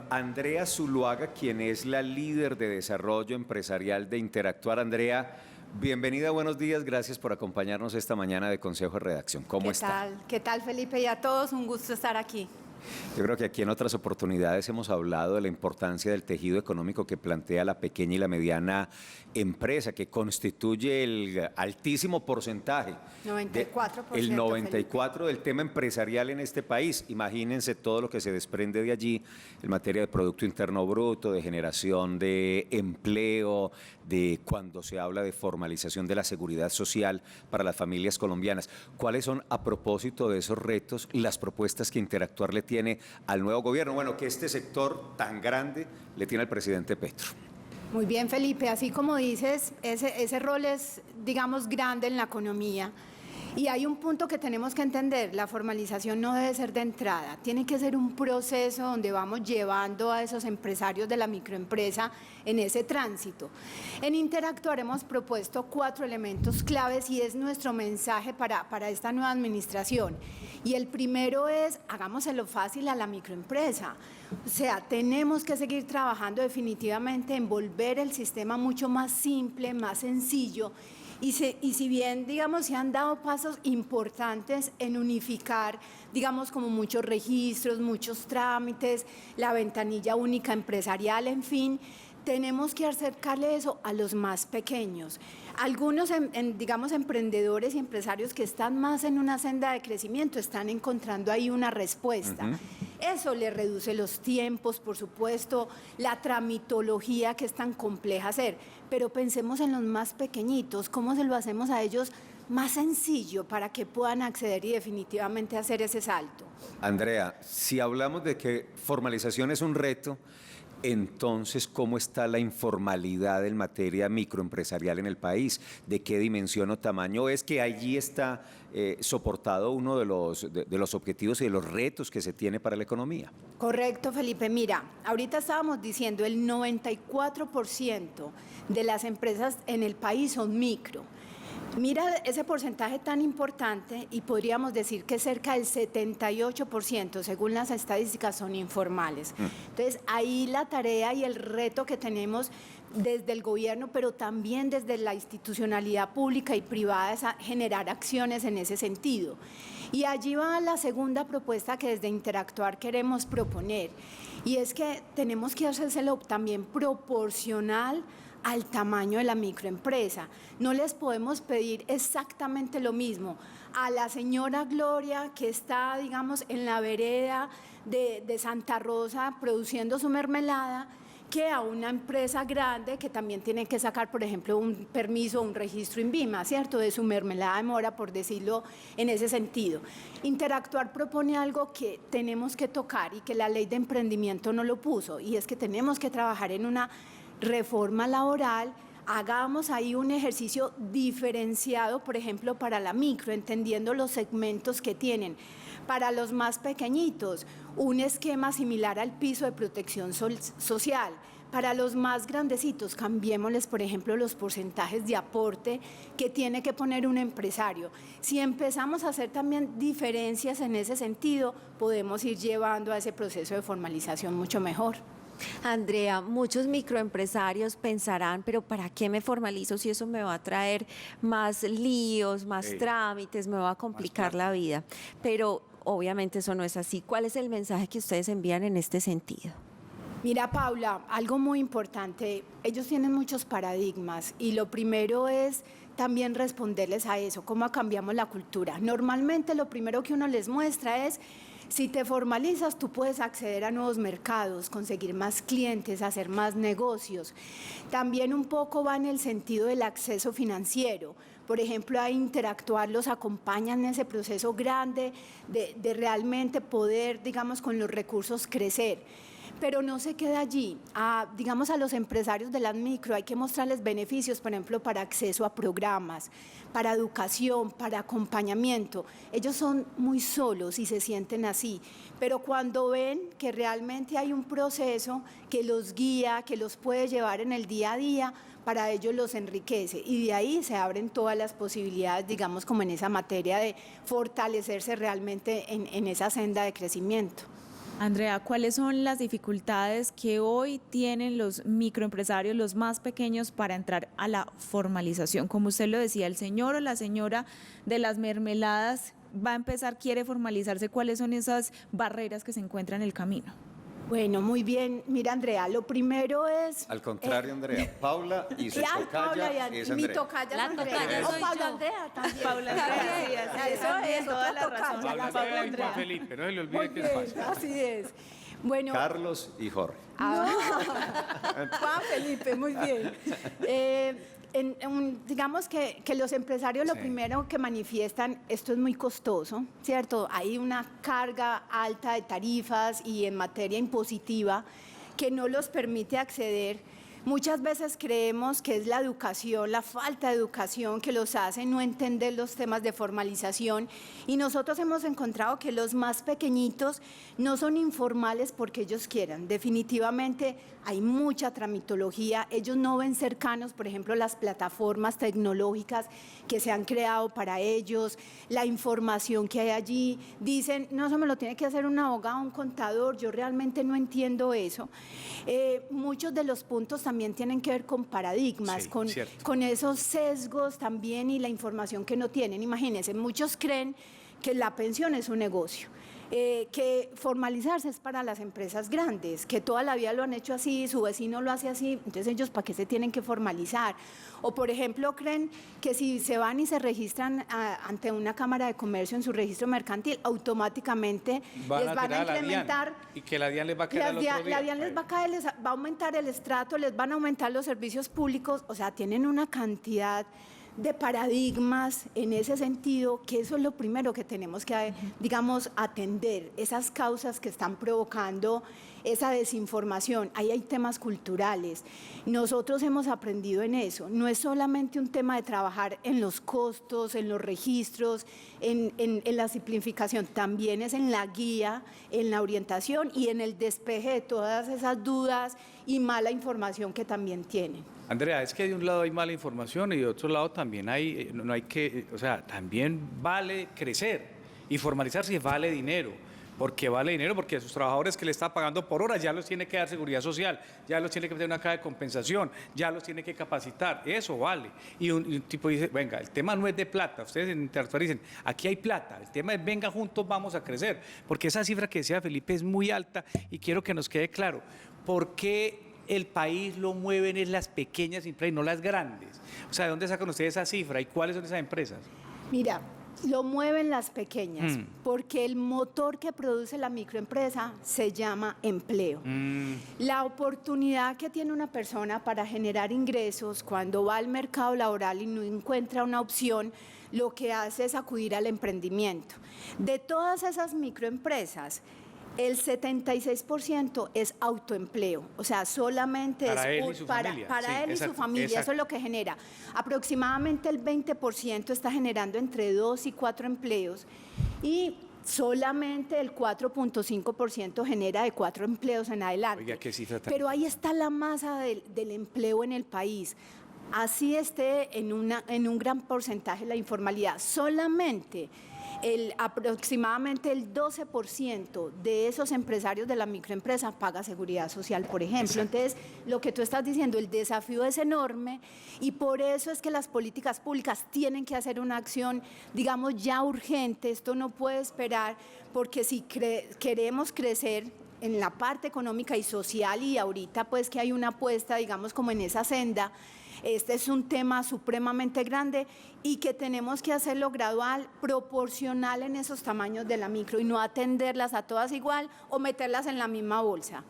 Andrea Zuluaga, quien es la líder de desarrollo empresarial de Interactuar. Andrea, bienvenida, buenos días, gracias por acompañarnos esta mañana de Consejo de Redacción. ¿Cómo está? ¿Qué tal, Felipe? Y a todos, un gusto estar aquí. Yo creo que aquí en otras oportunidades hemos hablado de la importancia del tejido económico que plantea la pequeña y la mediana empresa, que constituye el altísimo porcentaje, 94%, el 94% del tema empresarial en este país. Imagínense todo lo que se desprende de allí en materia de Producto Interno Bruto, de generación de empleo, de cuando se habla de formalización de la seguridad social para las familias colombianas. ¿Cuáles son, a propósito de esos retos, las propuestas que Interactuar le tiene al nuevo gobierno? Bueno, que este sector tan grande le tiene al presidente Petro. Muy bien, Felipe, así como dices, ese rol es, digamos, grande en la economía. Y hay un punto que tenemos que entender: la formalización no debe ser de entrada, tiene que ser un proceso donde vamos llevando a esos empresarios de la microempresa en ese tránsito. En Interactuar hemos propuesto 4 elementos claves y es nuestro mensaje para esta nueva administración. Y el primero es: hagámoselo fácil a la microempresa. O sea, tenemos que seguir trabajando definitivamente en volver el sistema mucho más simple, más sencillo. Y si bien, digamos, se han dado pasos importantes en unificar, digamos, como muchos registros, muchos trámites, la ventanilla única empresarial, en fin, tenemos que acercarle eso a los más pequeños. Algunos, digamos, emprendedores y empresarios que están más en una senda de crecimiento están encontrando ahí una respuesta. Eso le reduce los tiempos, por supuesto, la tramitología que es tan compleja hacer, pero pensemos en los más pequeñitos, cómo se lo hacemos a ellos más sencillo para que puedan acceder y definitivamente hacer ese salto. Andrea, si hablamos de que formalización es un reto, entonces, ¿cómo está la informalidad en materia microempresarial en el país? ¿De qué dimensión o tamaño es que allí está soportado uno de los objetivos y de los retos que se tiene para la economía? Correcto, Felipe. Mira, ahorita estábamos diciendo el 94% de las empresas en el país son micro. Mira ese porcentaje tan importante y podríamos decir que cerca del 78%, según las estadísticas, son informales. Entonces, ahí la tarea y el reto que tenemos desde el gobierno, pero también desde la institucionalidad pública y privada, es generar acciones en ese sentido. Y allí va la segunda propuesta que desde Interactuar queremos proponer, y es que tenemos que hacérselo también proporcional al tamaño de la microempresa. No les podemos pedir exactamente lo mismo a la señora Gloria, que está, digamos, en la vereda de Santa Rosa produciendo su mermelada, que a una empresa grande que también tiene que sacar, por ejemplo, un permiso, un registro INVIMA, ¿cierto?, de su mermelada de mora, por decirlo en ese sentido. Interactuar propone algo que tenemos que tocar y que la ley de emprendimiento no lo puso, y es que tenemos que trabajar en una reforma laboral. Hagamos ahí un ejercicio diferenciado, por ejemplo, para la micro, entendiendo los segmentos que tienen. Para los más pequeñitos, un esquema similar al piso de protección social. Para los más grandecitos, cambiémosles, por ejemplo, los porcentajes de aporte que tiene que poner un empresario. Si empezamos a hacer también diferencias en ese sentido, podemos ir llevando a ese proceso de formalización mucho mejor. Andrea, muchos microempresarios pensarán, pero ¿para qué me formalizo si eso me va a traer más líos, más trámites, me va a complicar la vida? Pero obviamente eso no es así. ¿Cuál es el mensaje que ustedes envían en este sentido? Mira, Paula, algo muy importante: ellos tienen muchos paradigmas y lo primero es también responderles a eso, cómo cambiamos la cultura. Normalmente lo primero que uno les muestra es: si te formalizas, tú puedes acceder a nuevos mercados, conseguir más clientes, hacer más negocios. También un poco va en el sentido del acceso financiero. Por ejemplo, a Interactuar los acompañan en ese proceso grande de realmente poder, digamos, con los recursos crecer. Pero no se queda allí. Digamos, a los empresarios de las micro hay que mostrarles beneficios, por ejemplo, para acceso a programas, para educación, para acompañamiento. Ellos son muy solos y se sienten así, pero cuando ven que realmente hay un proceso que los guía, que los puede llevar en el día a día, para ellos los enriquece, y de ahí se abren todas las posibilidades, digamos, como en esa materia de fortalecerse realmente en esa senda de crecimiento. Andrea, ¿cuáles son las dificultades que hoy tienen los microempresarios, los más pequeños, para entrar a la formalización? Como usted lo decía, el señor o la señora de las mermeladas va a empezar, quiere formalizarse. ¿Cuáles son esas barreras que se encuentran en el camino? Bueno, muy bien. Mira, Andrea, lo primero es... Al contrario, Andrea, Paula y su Paula tocaya y es mi Andrea. tocaya La es Andrea. tocaya O soy Paula yo. Andrea también. Paula Andrea, sí, así es, Eso también, es, toda otra la tocaya, razón. la Paula Paula Andrea y Juan Andrea. Felipe, no se le Muy olvide que es bien, fácil. así es. Bueno, Carlos y Jorge. Juan Felipe, muy bien. Digamos que los empresarios lo Sí. primero que manifiestan, esto es muy costoso, ¿cierto? Hay una carga alta de tarifas y en materia impositiva que no los permite acceder. Muchas veces creemos que es la educación, la falta de educación que los hace no entender los temas de formalización, y nosotros hemos encontrado que los más pequeñitos no son informales porque ellos quieran. Definitivamente hay mucha tramitología, ellos no ven cercanos, por ejemplo, las plataformas tecnológicas que se han creado para ellos, la información que hay allí. Dicen, no, eso me lo tiene que hacer un abogado, un contador, yo realmente no entiendo eso. Muchos de los puntos también tienen que ver con paradigmas, Sí, con cierto. esos sesgos también y la información que no tienen. Imagínense, muchos creen que la pensión es un negocio. Que formalizarse es para las empresas grandes, que toda la vida lo han hecho así, su vecino lo hace así, entonces ellos ¿para qué se tienen que formalizar? O por ejemplo creen que si se van y se registran ante una cámara de comercio en su registro mercantil, automáticamente Van les a van a tirar a la incrementar... DIAN, y que la DIAN les va a caer al otro día. La DIAN les va a caer, les va a aumentar el estrato, les van a aumentar los servicios públicos, o sea, tienen una cantidad de paradigmas en ese sentido, que eso es lo primero que tenemos que, digamos, atender, esas causas que están provocando esa desinformación. Ahí hay temas culturales. Nosotros hemos aprendido en eso. No es solamente un tema de trabajar en los costos, en los registros, en la simplificación, también es en la guía, en la orientación y en el despeje de todas esas dudas y mala información que también tienen. Andrea, es que de un lado hay mala información y de otro lado también hay, no hay que, o sea, también vale crecer y formalizarse vale dinero. ¿Por qué vale dinero? Porque a sus trabajadores que le está pagando por horas ya los tiene que dar seguridad social, ya los tiene que meter una caja de compensación, ya los tiene que capacitar, eso vale. Y un tipo dice, venga, el tema no es de plata, ustedes en Interactuar dicen, aquí hay plata, el tema es venga juntos, vamos a crecer, porque esa cifra que decía Felipe es muy alta y quiero que nos quede claro, ¿por qué el país lo mueven en las pequeñas empresas y no las grandes? O sea, ¿de dónde sacan ustedes esa cifra y cuáles son esas empresas? Mira, lo mueven las pequeñas, porque el motor que produce la microempresa se llama empleo. La oportunidad que tiene una persona para generar ingresos cuando va al mercado laboral y no encuentra una opción, lo que hace es acudir al emprendimiento. De todas esas microempresas, el 76% es autoempleo, o sea, solamente Para es él y su para familia. para Sí, él y exacto, su familia, exacto. eso es lo que genera. Aproximadamente el 20% está generando entre 2 y 4 empleos y solamente el 4.5% genera de 4 empleos en adelante. Oiga, qué cifra tan Pero ahí está la masa del empleo en el país. Así esté en un gran porcentaje la informalidad. Solamente aproximadamente el 12% de esos empresarios de la microempresa paga seguridad social, por ejemplo. Entonces, lo que tú estás diciendo, el desafío es enorme y por eso es que las políticas públicas tienen que hacer una acción, digamos, ya urgente. Esto no puede esperar, porque si queremos crecer en la parte económica y social, y ahorita pues que hay una apuesta, digamos, como en esa senda, este es un tema supremamente grande y que tenemos que hacerlo gradual, proporcional en esos tamaños de la micro y no atenderlas a todas igual o meterlas en la misma bolsa.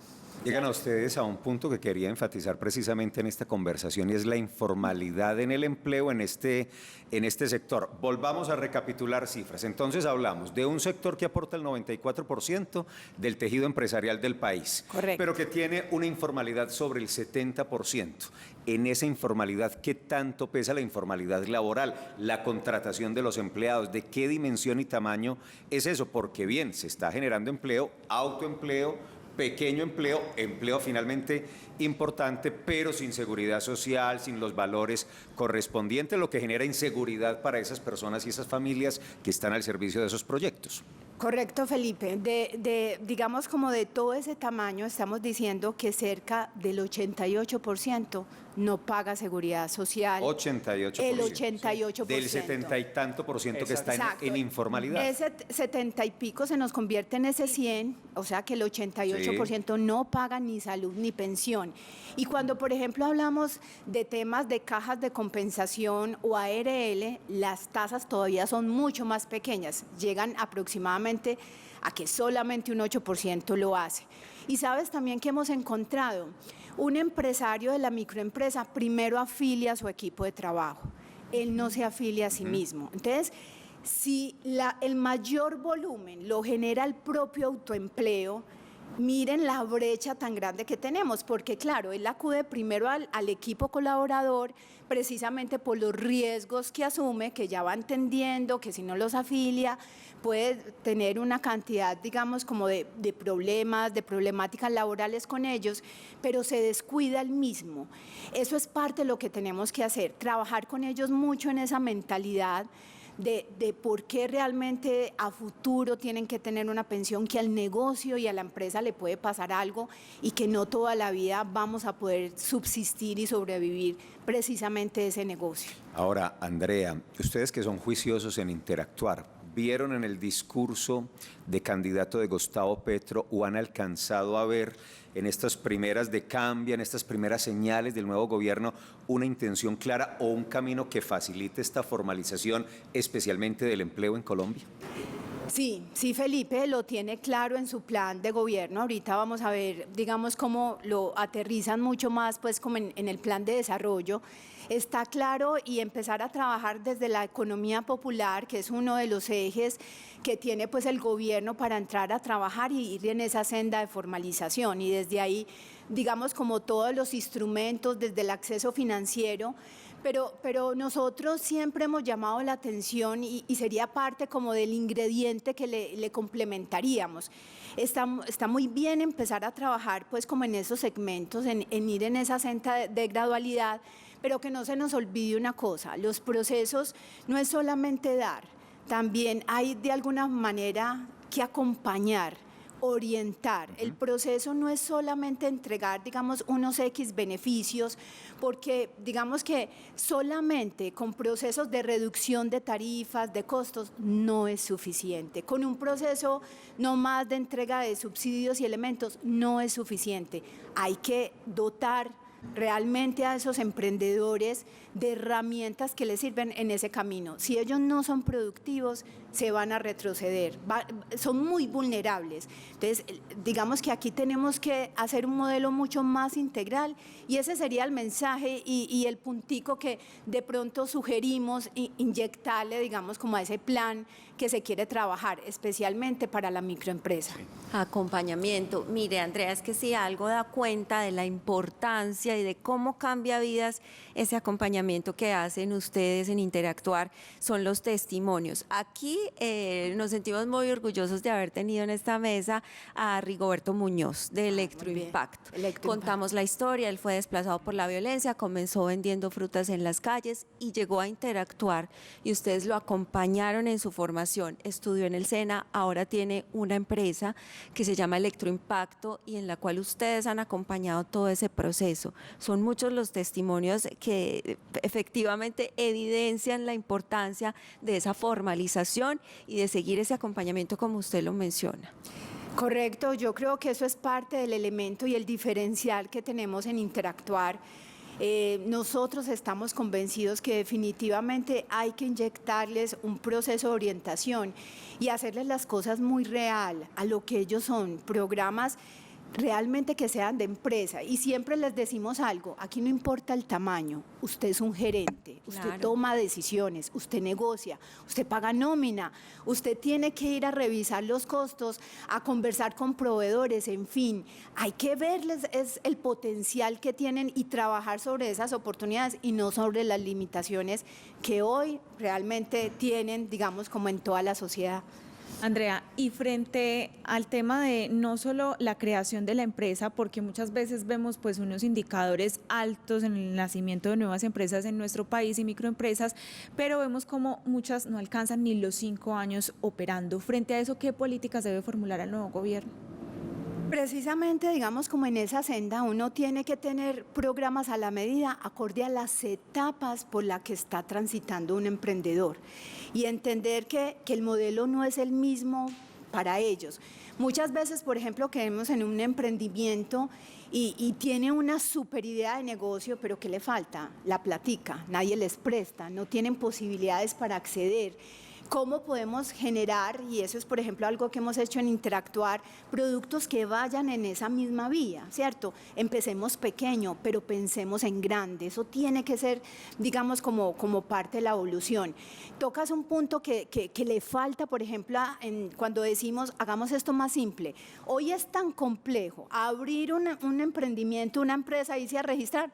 Llegan a ustedes a un punto que quería enfatizar precisamente en esta conversación y es la informalidad en el empleo en este sector. Volvamos a recapitular cifras. Entonces hablamos de un sector que aporta el 94% del tejido empresarial del país, Correcto. pero que tiene una informalidad sobre el 70%. En esa informalidad, ¿qué tanto pesa la informalidad laboral? La contratación de los empleados, ¿de qué dimensión y tamaño es eso? Porque bien, se está generando empleo, autoempleo, pequeño empleo, empleo finalmente importante, pero sin seguridad social, sin los valores correspondientes, lo que genera inseguridad para esas personas y esas familias que están al servicio de esos proyectos. Correcto, Felipe. Digamos como de todo ese tamaño, estamos diciendo que cerca del 88% no paga seguridad social. 88%. El 88%. Del 70 y tanto por ciento que está en informalidad. Ese 70 y pico se nos convierte en ese 100, o sea que el 88% no paga ni salud ni pensión. Y cuando, por ejemplo, hablamos de temas de cajas de compensación o ARL, las tasas todavía son mucho más pequeñas, llegan aproximadamente a que solamente un 8% lo hace. Y sabes también que hemos encontrado, un empresario de la microempresa primero afilia a su equipo de trabajo, él no se afilia a sí mismo. Entonces, si el mayor volumen lo genera el propio autoempleo, miren la brecha tan grande que tenemos, porque claro, él acude primero al equipo colaborador precisamente por los riesgos que asume, que ya va entendiendo que si no los afilia puede tener una cantidad, digamos, como de problemas, de problemáticas laborales con ellos, pero se descuida el mismo. Eso es parte de lo que tenemos que hacer, trabajar con ellos mucho en esa mentalidad de por qué realmente a futuro tienen que tener una pensión, que al negocio y a la empresa le puede pasar algo y que no toda la vida vamos a poder subsistir y sobrevivir precisamente de ese negocio. Ahora, Andrea, ustedes que son juiciosos en interactuar, ¿vieron en el discurso de candidato de Gustavo Petro o han alcanzado a ver en estas primeras de cambio, en estas primeras señales del nuevo gobierno, una intención clara o un camino que facilite esta formalización, especialmente del empleo en Colombia? Sí, Felipe lo tiene claro en su plan de gobierno. Ahorita vamos a ver, digamos, cómo lo aterrizan mucho más, pues, como en el plan de desarrollo. Está claro y empezar a trabajar desde la economía popular, que es uno de los ejes que tiene pues el gobierno para entrar a trabajar y ir en esa senda de formalización. Y desde ahí, digamos, como todos los instrumentos, desde el acceso financiero, pero nosotros siempre hemos llamado la atención y sería parte como del ingrediente que le complementaríamos. Está muy bien empezar a trabajar pues como en esos segmentos, en ir en esa senda de gradualidad, pero que no se nos olvide una cosa, los procesos no es solamente dar, también hay de alguna manera que acompañar, orientar. El proceso no es solamente entregar, digamos, unos X beneficios, porque digamos que solamente con procesos de reducción de tarifas, de costos, no es suficiente. Con un proceso no más de entrega de subsidios y elementos, no es suficiente. Hay que dotar realmente a esos emprendedores de herramientas que les sirven en ese camino. Si ellos no son productivos, se van a retroceder, son muy vulnerables. Entonces, digamos que aquí tenemos que hacer un modelo mucho más integral y ese sería el mensaje y el puntico que de pronto sugerimos inyectarle, digamos, como a ese plan que se quiere trabajar, especialmente para la microempresa. Sí. Acompañamiento. Mire, Andrea, es que si algo da cuenta de la importancia y de cómo cambia vidas ese acompañamiento que hacen ustedes en Interactuar, son los testimonios. Aquí nos sentimos muy orgullosos de haber tenido en esta mesa a Rigoberto Muñoz, de Electroimpacto. Contamos la historia, él fue desplazado por la violencia, comenzó vendiendo frutas en las calles y llegó a Interactuar y ustedes lo acompañaron en su formación, estudió en el SENA, ahora tiene una empresa que se llama Electroimpacto y en la cual ustedes han acompañado todo ese proceso. Son muchos los testimonios que efectivamente evidencian la importancia de esa formalización y de seguir ese acompañamiento como usted lo menciona. Correcto, yo creo que eso es parte del elemento y el diferencial que tenemos en Interactuar. Nosotros estamos convencidos que definitivamente hay que inyectarles un proceso de orientación y hacerles las cosas muy real a lo que ellos son, programas realmente que sean de empresa. Y siempre les decimos algo, aquí no importa el tamaño, usted es un gerente, usted toma decisiones, usted negocia, usted paga nómina, usted tiene que ir a revisar los costos, a conversar con proveedores, en fin, hay que verles es el potencial que tienen y trabajar sobre esas oportunidades y no sobre las limitaciones que hoy realmente tienen, digamos, como en toda la sociedad. Andrea, y frente al tema de no solo la creación de la empresa, porque muchas veces vemos pues unos indicadores altos en el nacimiento de nuevas empresas en nuestro país y microempresas, pero vemos como muchas no alcanzan ni los 5 años operando. Frente a eso, ¿qué políticas debe formular el nuevo gobierno? Precisamente, digamos, como en esa senda, uno tiene que tener programas a la medida, acorde a las etapas por las que está transitando un emprendedor y entender que el modelo no es el mismo para ellos. Muchas veces, por ejemplo, queremos en un emprendimiento y tiene una super idea de negocio, pero ¿qué le falta? La platica, nadie les presta, no tienen posibilidades para acceder. ¿Cómo podemos generar, y eso es por ejemplo algo que hemos hecho en Interactuar, productos que vayan en esa misma vía, ¿cierto? Empecemos pequeño, pero pensemos en grande, eso tiene que ser, digamos, como parte de la evolución. Tocas un punto que le falta, por ejemplo, cuando decimos, hagamos esto más simple. Hoy es tan complejo abrir un emprendimiento, una empresa, irse a registrar,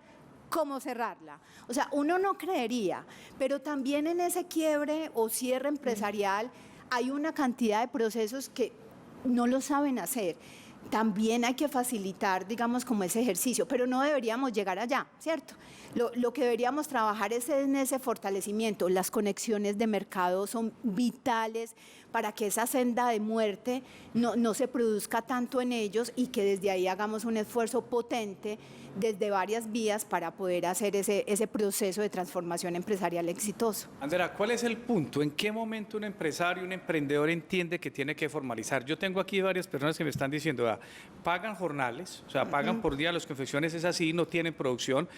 cómo cerrarla. O sea, uno no creería, pero también en ese quiebre o cierre empresarial hay una cantidad de procesos que no lo saben hacer. También hay que facilitar, digamos, como ese ejercicio, pero no deberíamos llegar allá, ¿cierto? Lo que deberíamos trabajar es en ese fortalecimiento. Las conexiones de mercado son vitales para que esa senda de muerte no se produzca tanto en ellos y que desde ahí hagamos un esfuerzo potente desde varias vías para poder hacer ese proceso de transformación empresarial exitoso. Andrea, ¿cuál es el punto? ¿En qué momento un empresario, un emprendedor entiende que tiene que formalizar? Yo tengo aquí varias personas que me están diciendo, pagan jornales, o sea, pagan por día, las confecciones es así, no tienen producción.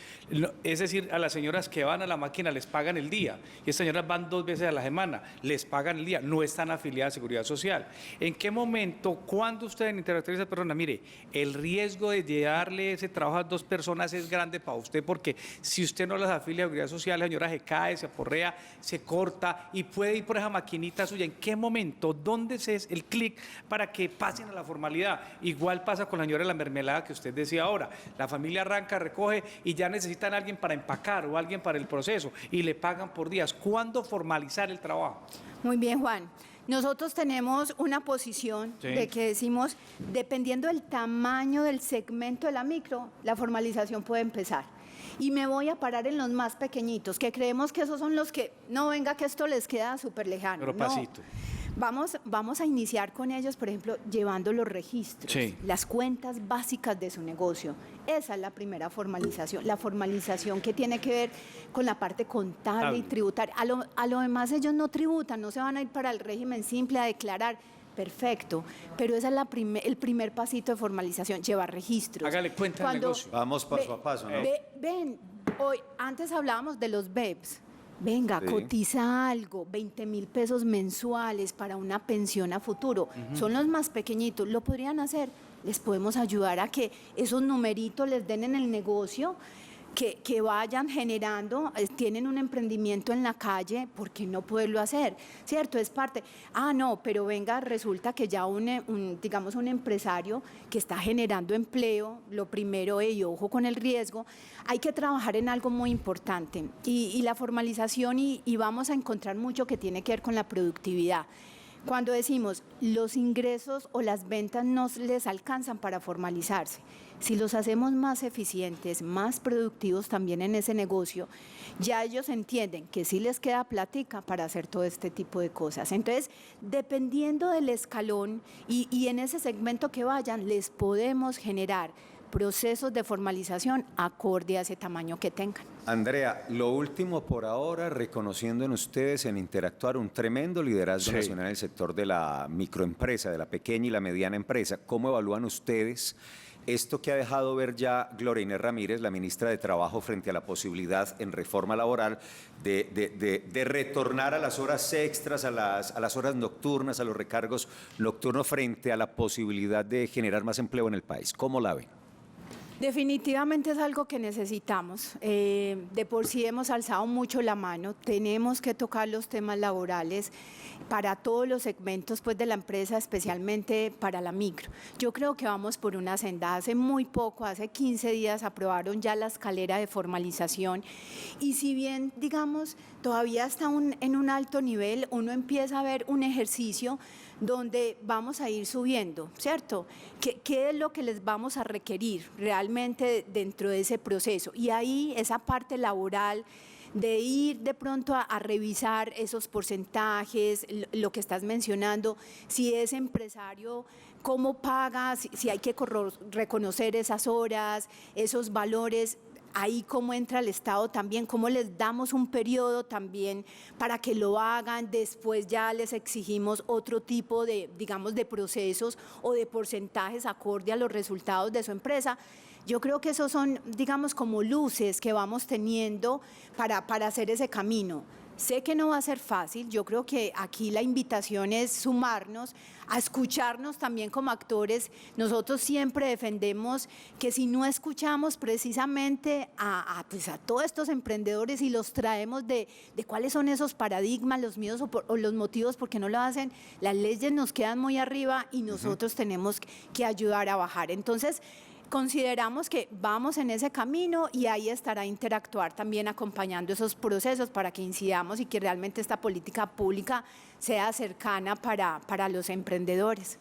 Es decir, a las señoras que van a la máquina les pagan el día, y estas señoras van 2 veces a la semana, les pagan el día, no están afiliadas a Seguridad Social. ¿En qué momento, cuando usted en Interactuar dice, persona, mire, el riesgo de llevarle ese trabajo a 2 personas es grande para usted, porque si usted no las afilia a Seguridad Social, la señora se cae, se aporrea, se corta y puede ir por esa maquinita suya? ¿En qué momento? ¿Dónde es el clic para que pasen a la formalidad? Igual pasa con la señora de la mermelada que usted decía ahora. La familia arranca, recoge y ya necesitan a alguien para empacar o alguien para el proceso y le pagan por días. ¿Cuándo formalizar el trabajo? Muy bien, Juan. Nosotros tenemos una posición de que decimos, dependiendo del tamaño del segmento de la micro, la formalización puede empezar. Y me voy a parar en los más pequeñitos, que creemos que esos son los que, no, venga, que esto les queda súper lejano. Pero pasito. Vamos a iniciar con ellos, por ejemplo, llevando los registros, las cuentas básicas de su negocio. Esa es la primera formalización, la formalización que tiene que ver con la parte contable y tributaria. A lo demás ellos no tributan, no se van a ir para el régimen simple a declarar. Perfecto, pero ese es el primer pasito de formalización, llevar registros. Hágale cuenta del negocio. Vamos paso a paso, ¿no? Ven, hoy, antes hablábamos de los BEPS. Venga, sí, cotiza algo, 20.000 pesos mensuales para una pensión a futuro. Son los más pequeñitos, lo podrían hacer. Les podemos ayudar a que esos numeritos les den en el negocio, que vayan generando, tienen un emprendimiento en la calle, ¿por qué no poderlo hacer? ¿Cierto? Es parte. No, pero venga, resulta que ya digamos un empresario que está generando empleo, lo primero, y ojo con el riesgo, hay que trabajar en algo muy importante y la formalización y vamos a encontrar mucho que tiene que ver con la productividad. Cuando decimos los ingresos o las ventas no les alcanzan para formalizarse, si los hacemos más eficientes, más productivos también en ese negocio, ya ellos entienden que sí les queda plática para hacer todo este tipo de cosas. Entonces, dependiendo del escalón y en ese segmento que vayan, les podemos generar procesos de formalización acorde a ese tamaño que tengan. Andrea, lo último por ahora, reconociendo en ustedes en Interactuar un tremendo liderazgo nacional en el sector de la microempresa, de la pequeña y la mediana empresa. ¿Cómo evalúan ustedes esto que ha dejado ver ya Gloria Inés Ramírez, la ministra de Trabajo, frente a la posibilidad en reforma laboral de retornar a las horas extras, a las horas nocturnas, a los recargos nocturnos, frente a la posibilidad de generar más empleo en el país? ¿Cómo la ven? Definitivamente es algo que necesitamos. De por sí hemos alzado mucho la mano, tenemos que tocar los temas laborales para todos los segmentos pues, de la empresa, especialmente para la micro. Yo creo que vamos por una senda. Hace muy poco, hace 15 días, aprobaron ya la escalera de formalización y si bien, digamos, todavía está en un alto nivel, uno empieza a ver un ejercicio donde vamos a ir subiendo, ¿cierto? ¿Qué es lo que les vamos a requerir realmente dentro de ese proceso? Y ahí esa parte laboral de ir de pronto a revisar esos porcentajes, lo que estás mencionando, si es empresario, cómo paga, si hay que reconocer esas horas, esos valores. Ahí cómo entra el Estado también, cómo les damos un periodo también para que lo hagan, después ya les exigimos otro tipo de, digamos, de procesos o de porcentajes acorde a los resultados de su empresa. Yo creo que esos son, digamos, como luces que vamos teniendo para hacer ese camino. Sé que no va a ser fácil, yo creo que aquí la invitación es sumarnos, a escucharnos también como actores. Nosotros siempre defendemos que si no escuchamos precisamente pues a todos estos emprendedores y los traemos de cuáles son esos paradigmas, los miedos o los motivos por qué no lo hacen, las leyes nos quedan muy arriba y nosotros tenemos que ayudar a bajar. Entonces, consideramos que vamos en ese camino y ahí estará Interactuar también acompañando esos procesos para que incidamos y que realmente esta política pública sea cercana para los emprendedores.